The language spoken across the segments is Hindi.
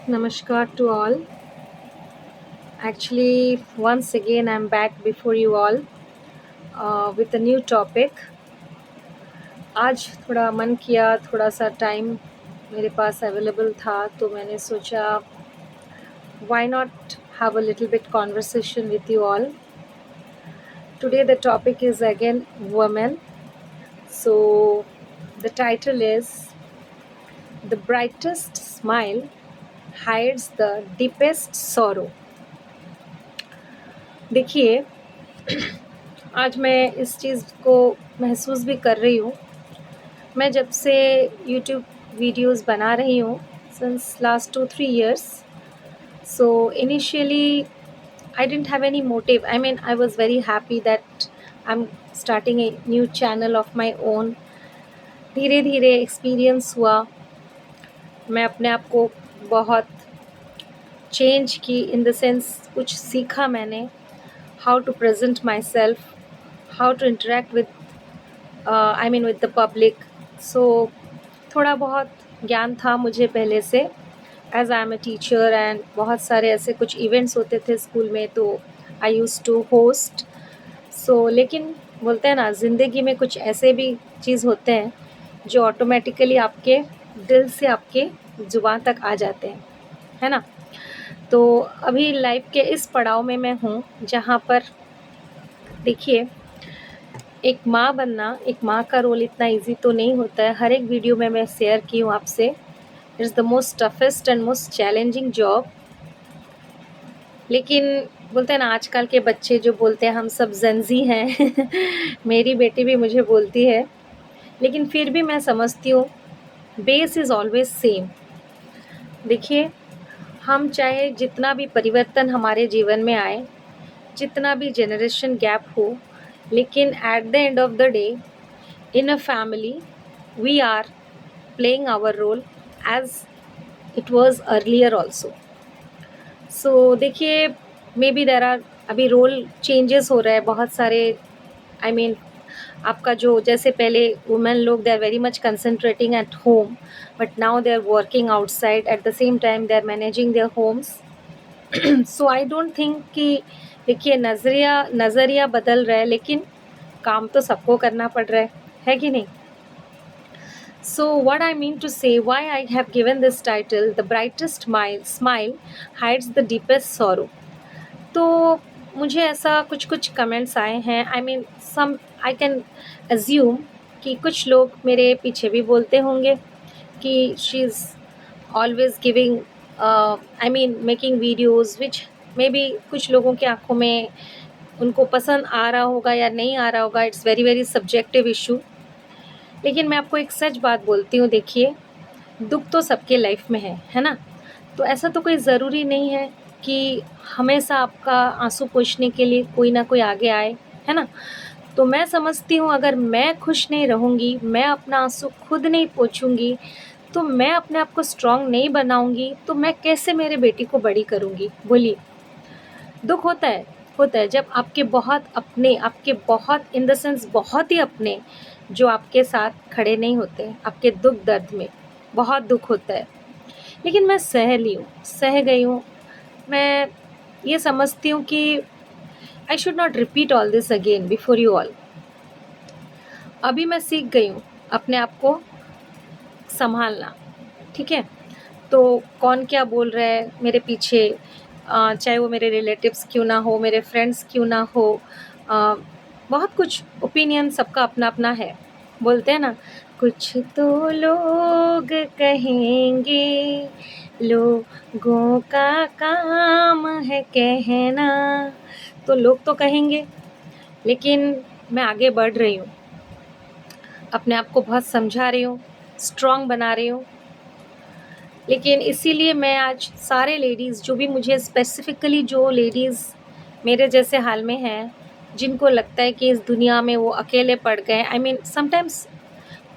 Namaskar to all. Actually, once again, I'm back before you all with a new topic. आज थोड़ा मन किया, थोड़ा सा टाइम मेरे पास अवेलेबल था, तो मैंने सोचा why not have a little bit conversation with you all. Today the topic is again women. So the title is The Brightest Smile Hides the Deepest Sorrow. देखिए, आज मैं इस चीज़ को महसूस भी कर रही हूँ। मैं जब से यूट्यूब वीडियोस बना रही हूँ since last 2-3 years, so initially I didn't have any motive. I mean, I was very happy that I'm starting a new channel of my own. धीरे धीरे एक्सपीरियंस हुआ, मैं अपने आप को बहुत चेंज की, इन द सेंस कुछ सीखा मैंने, how to present myself, how to interact with with the public. So थोड़ा बहुत ज्ञान था मुझे पहले से, as I am a teacher, and बहुत सारे ऐसे कुछ इवेंट्स होते थे स्कूल में, तो आई यूज़ टू होस्ट. सो लेकिन बोलते हैं ना, ज़िंदगी में कुछ ऐसे भी चीज़ होते हैं जो ऑटोमेटिकली आपके दिल से आपके ज़ुबान तक आ जाते हैं, है ना. तो अभी लाइफ के इस पड़ाव में मैं हूँ जहाँ पर देखिए, एक माँ बनना, एक माँ का रोल इतना इजी तो नहीं होता है. हर एक वीडियो में मैं शेयर की हूँ आपसे, it's the most toughest and most challenging job. लेकिन बोलते हैं ना, आजकल के बच्चे जो बोलते हैं हम सब जेनजी हैं मेरी बेटी भी मुझे बोलती है, लेकिन फिर भी मैं समझती हूँ बेस इज़ ऑलवेज सेम. देखिए, हम चाहे जितना भी परिवर्तन हमारे जीवन में आए, जितना भी जनरेशन गैप हो, लेकिन at the end of the day in a family we are playing our role as it was earlier also. So देखिए, मे बी देर आर अभी रोल चेंजेस हो रहे हैं बहुत सारे. आई मीन, आपका जो जैसे पहले वुमेन लोग they are very much concentrating at home, but now they are working outside, at the same time they are managing their homes. So I don't think कि देखिए, नज़रिया बदल रहा है, लेकिन काम तो सबको करना पड़ रहा है कि नहीं. So what I mean to say, why I have given this title, The Brightest Smile Hides the Deepest Sorrow. तो मुझे ऐसा कुछ कुछ कमेंट्स आए हैं. I mean, some I can assume कि कुछ लोग मेरे पीछे भी बोलते होंगे कि she is always giving, I mean making videos which may be कुछ लोगों की आंखों में उनको पसंद आ रहा होगा या नहीं आ रहा होगा. It's very very subjective issue. लेकिन मैं आपको एक सच बात बोलती हूँ. देखिए, दुख तो सबके लाइफ में है ना. तो ऐसा तो कोई ज़रूरी नहीं है कि हमेशा आपका आंसू पोंछने के लिए कोई ना कोई आगे आए, है ना. तो मैं समझती हूँ, अगर मैं खुश नहीं रहूँगी, मैं अपना आंसू खुद नहीं पोंछूँगी, तो मैं अपने आप को स्ट्रॉन्ग नहीं बनाऊँगी, तो मैं कैसे मेरे बेटी को बड़ी करूँगी, बोलिए. दुख होता है जब आपके बहुत अपने, आपके बहुत इन द सेंस बहुत ही अपने, जो आपके साथ खड़े नहीं होते आपके दुख दर्द में. बहुत दुख होता है, लेकिन मैं सह गई हूँ. मैं ये समझती हूँ कि I should not repeat all this again before you all. अभी मैं सीख गई हूँ अपने आप को संभालना, ठीक है. तो कौन क्या बोल रहा है मेरे पीछे, चाहे वो मेरे रिलेटिव्स क्यों ना हो, मेरे फ्रेंड्स क्यों ना हो, अ, बहुत कुछ ओपिनियन सबका अपना अपना है. बोलते हैं ना, कुछ तो लोग कहेंगे, लोगों का काम है कहना. तो लोग तो कहेंगे, लेकिन मैं आगे बढ़ रही हूँ, अपने आप को बहुत समझा रही हूँ, स्ट्रॉन्ग बना रही हूँ. लेकिन इसीलिए मैं आज सारे लेडीज़, जो भी मुझे स्पेसिफ़िकली, जो लेडीज़ मेरे जैसे हाल में हैं, जिनको लगता है कि इस दुनिया में वो अकेले पड़ गए. I mean, sometimes,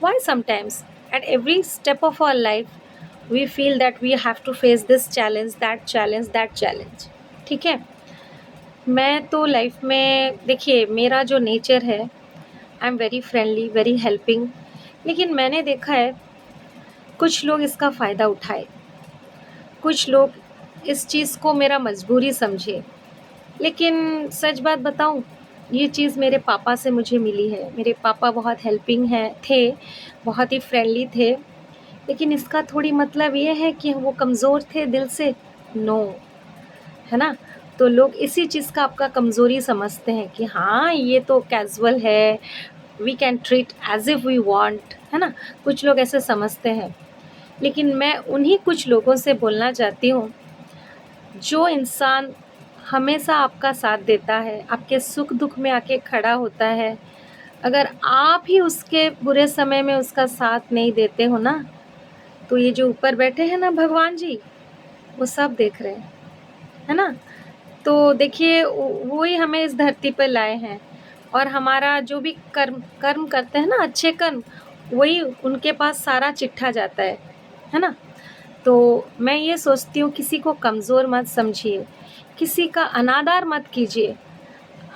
why sometimes at every step of our life we feel that we have to face this challenge, that challenge, ठीक है. मैं तो लाइफ में, देखिए, मेरा जो नेचर है, I am very friendly, very helping. लेकिन मैंने देखा है कुछ लोग इसका फ़ायदा उठाए, कुछ लोग इस चीज़ को मेरा मजबूरी समझे, लेकिन सच बात बताऊँ, ये चीज़ मेरे पापा से मुझे मिली है। मेरे पापा बहुत हेल्पिंग थे, बहुत ही फ्रेंडली थे, लेकिन इसका थोड़ी मतलब ये है कि वो कमज़ोर थे दिल से? नो, है ना? तो लोग इसी चीज़ का आपका कमज़ोरी समझते हैं कि हाँ, ये तो कैज़ुअल है, we can treat as if we want, है ना? कुछ लोग ऐसे समझते हैं। लेकिन मैं उन्हीं कुछ लोगों से बोलना चाहती हूँ, जो इंसान हमेशा आपका साथ देता है, आपके सुख-दुःख में आके खड़ा होता है, अगर आप ही उसके बुरे समय में उसका साथ नहीं देते हो ना, तो ये जो ऊपर बैठे हैं ना भगवान जी, वो सब देख रहे हैं, है ना? तो देखिए वो ही हमें इस धरती पर लाए हैं, और हमारा जो भी कर्म कर्म करते हैं ना, अच्छे कर्म, वही उनके पास सारा चिट्ठा जाता है ना? तो मैं ये सोचती हूँ, किसी को कमज़ोर मत समझिए, किसी का अनादर मत कीजिए,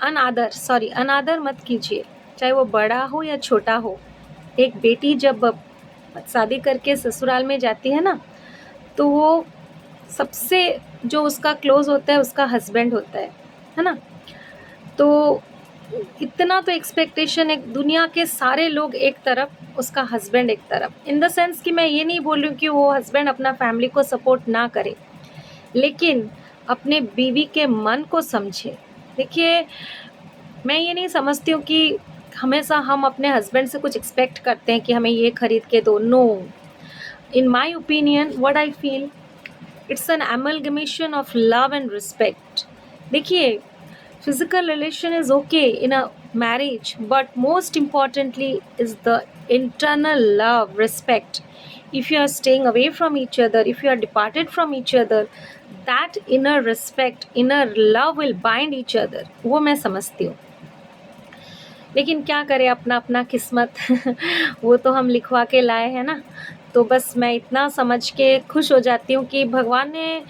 अनादर मत कीजिए, चाहे वो बड़ा हो या छोटा हो। एक बेटी जब शादी करके ससुराल में जाती है ना, तो वो सबसे जो उसका क्लोज़ होता है उसका हस्बैंड होता है ना? तो इतना तो एक्सपेक्टेशन है, दुनिया के सारे लोग एक तरफ, उसका हस्बैंड एक तरफ। इन द सेंस कि मैं ये नहीं बोल रही हूँ कि वो हस्बैंड अपना फैमिली को सपोर्ट ना करे, लेकिन अपने बीवी के मन को समझे। देखिए, मैं ये नहीं समझती हूँ कि हमेशा हम अपने हस्बैंड से कुछ एक्सपेक्ट करते हैं कि हमें ये खरीद के दो। No, in my opinion what I feel, it's an amalgamation of love and respect. देखिए, physical relation is okay in a marriage, but most importantly is the internal love, respect. If you are staying away from each other, if you are departed from each other, that inner respect, inner love will bind each other. वो मैं समझती हूँ, लेकिन क्या करें, अपना अपना किस्मत वो तो हम लिखवा के लाए हैं ना। तो बस मैं इतना समझ के खुश हो जाती हूँ कि भगवान ने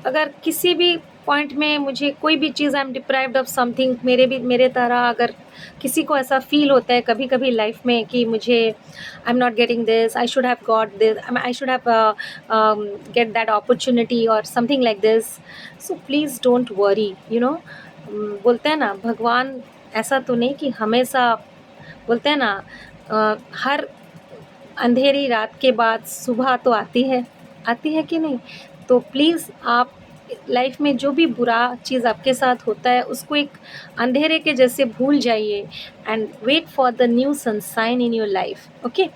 अगर किसी भी पॉइंट में मुझे कोई भी चीज़, I am deprived of something, मेरे तरह अगर किसी को ऐसा फील होता है कभी कभी लाइफ में कि मुझे I am not getting this, I should have got this, I should have get that opportunity और something like this, so please don't worry, बोलते हैं ना, भगवान ऐसा तो नहीं कि हमेशा, बोलते हैं ना, हर अंधेरी रात के बाद सुबह तो आती है कि नहीं? तो प्लीज़ आप लाइफ में जो भी बुरा चीज़ आपके साथ होता है उसको एक अंधेरे के जैसे भूल जाइए, and wait for the new sunshine in your life, okay?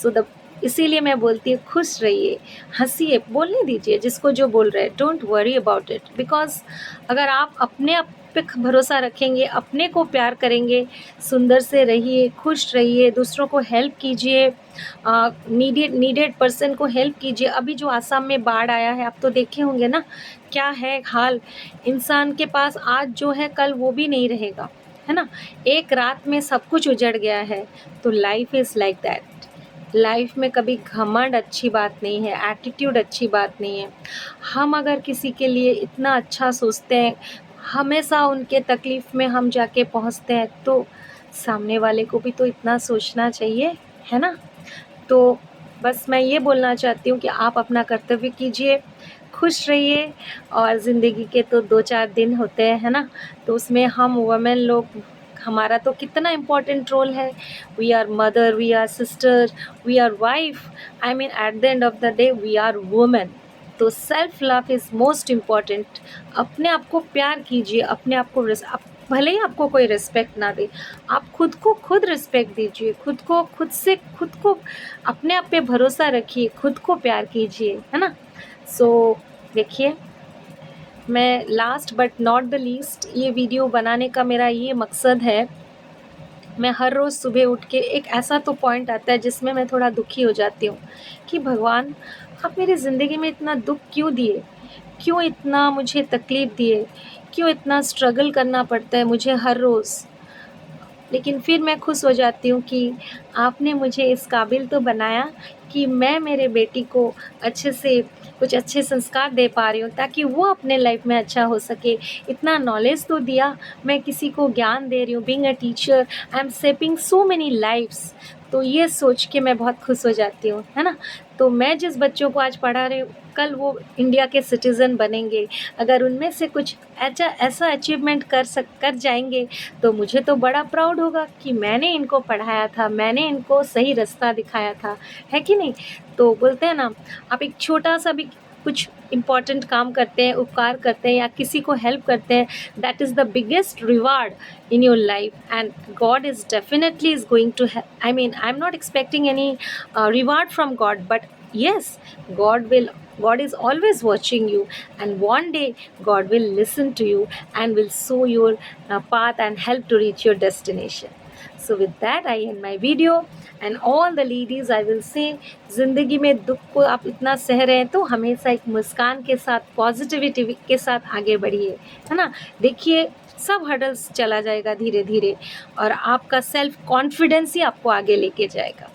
So the इसीलिए मैं बोलती हूँ, खुश रहिए, हँसिए, बोलने दीजिए जिसको जो बोल रहे हैं, don't worry about it, because अगर आप अपने आप पे भरोसा रखेंगे, अपने को प्यार करेंगे, सुंदर से रहिए, खुश रहिए, दूसरों को हेल्प कीजिए, नीडेड पर्सन को हेल्प कीजिए। अभी जो आसाम में बाढ़ आया है, आप तो देखे होंगे ना, क्या है हाल। इंसान के पास आज जो है कल वो भी नहीं रहेगा, है ना? एक रात में सब कुछ उजड़ गया है। तो life is like that. Life में कभी घमंड अच्छी बात नहीं है, एटीट्यूड अच्छी बात नहीं है। हम अगर किसी के लिए इतना अच्छा सोचते हैं, हमेशा उनके तकलीफ़ में हम जाके पहुंचते हैं, तो सामने वाले को भी तो इतना सोचना चाहिए, है ना? तो बस मैं ये बोलना चाहती हूँ कि आप अपना कर्तव्य कीजिए, खुश रहिए, और ज़िंदगी के तो 2-4 दिन होते हैं, है ना? तो उसमें हम वुमेन लोग, हमारा तो कितना इम्पोर्टेंट रोल है। We are mother, we are sister, we are wife, I mean at the end of the day we are women. So self love is most important. अपने आप को प्यार कीजिए, अपने आप को भले ही आपको कोई रिस्पेक्ट ना दे, आप खुद को खुद रिस्पेक्ट दीजिए, खुद को अपने आप पे भरोसा रखिए, खुद को प्यार कीजिए, है ना? सो देखिए, मैं last but not the least, ये वीडियो बनाने का मेरा ये मकसद है, मैं हर रोज़ सुबह उठ के एक ऐसा तो पॉइंट आता है जिसमें मैं थोड़ा दुखी हो जाती हूँ कि भगवान, आप मेरी ज़िंदगी में इतना दुःख क्यों दिए? क्यों इतना मुझे तकलीफ़ दिए? क्यों इतना स्ट्रगल करना पड़ता है मुझे हर रोज़? लेकिन फिर मैं खुश हो जाती हूँ कि आपने मुझे इस काबिल तो बनाया कि मैं मेरे बेटी को अच्छे से कुछ अच्छे संस्कार दे पा रही हूँ, ताकि वो अपने लाइफ में अच्छा हो सके। इतना नॉलेज तो दिया, मैं किसी को ज्ञान दे रही हूँ, being a teacher I am shaping so many lives. तो ये सोच के मैं बहुत खुश हो जाती हूँ, है ना? तो मैं जिस बच्चों को आज पढ़ा रही हूँ, कल वो इंडिया के सिटीज़न बनेंगे। अगर उनमें से कुछ ऐसा अचीवमेंट कर जाएँगे, तो मुझे तो बड़ा प्राउड होगा कि मैंने इनको पढ़ाया था, मैंने इनको सही रास्ता दिखाया था, है कि नहीं? तो बोलते हैं ना, आप एक छोटा-सा भी कुछ इम्पोर्टेंट काम करते हैं, उपकार करते हैं या किसी को हेल्प करते हैं, that is the biggest reward in your life, and God is definitely is going to I mean, I'm not expecting any reward from God, but yes, God is always watching you, and one day God will listen to you and will show your path and help to reach your destination. So with that I end my video, and all the ladies I will say, ज़िंदगी में दुख को आप इतना सह रहे हैं तो हमेशा एक मुस्कान के साथ, पॉजिटिविटी के साथ आगे बढ़िए, है ना? देखिए सब हर्डल्स चला जाएगा धीरे धीरे, और आपका सेल्फ कॉन्फिडेंस ही आपको आगे लेके जाएगा।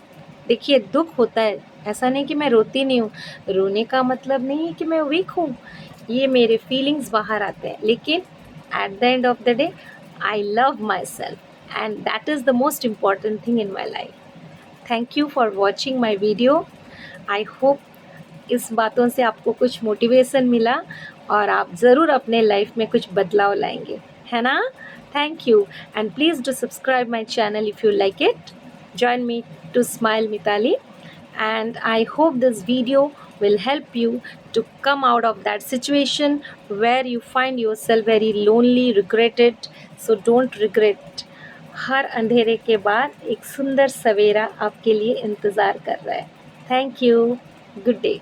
देखिए दुख होता है, ऐसा नहीं कि मैं रोती नहीं हूँ, रोने का मतलब नहीं है कि मैं वीक हूँ, ये मेरे फीलिंग्स बाहर आते हैं, लेकिन at the end of the day I love my self, and that is the most important thing in my life. Thank you for watching my video. I hope इस बातों से आपको कुछ मोटिवेशन मिला और आप ज़रूर अपने लाइफ में कुछ बदलाव लाएंगे, है ना? Thank you, and please do subscribe my channel if you like it. Join me to Smile Mitali, and I hope this video will help you to come out of that situation where you find yourself very lonely, regretted. So don't regret. हर अंधेरे के बाद एक सुंदर सवेरा आपके लिए इंतज़ार कर रहा है. Thank you. Good day.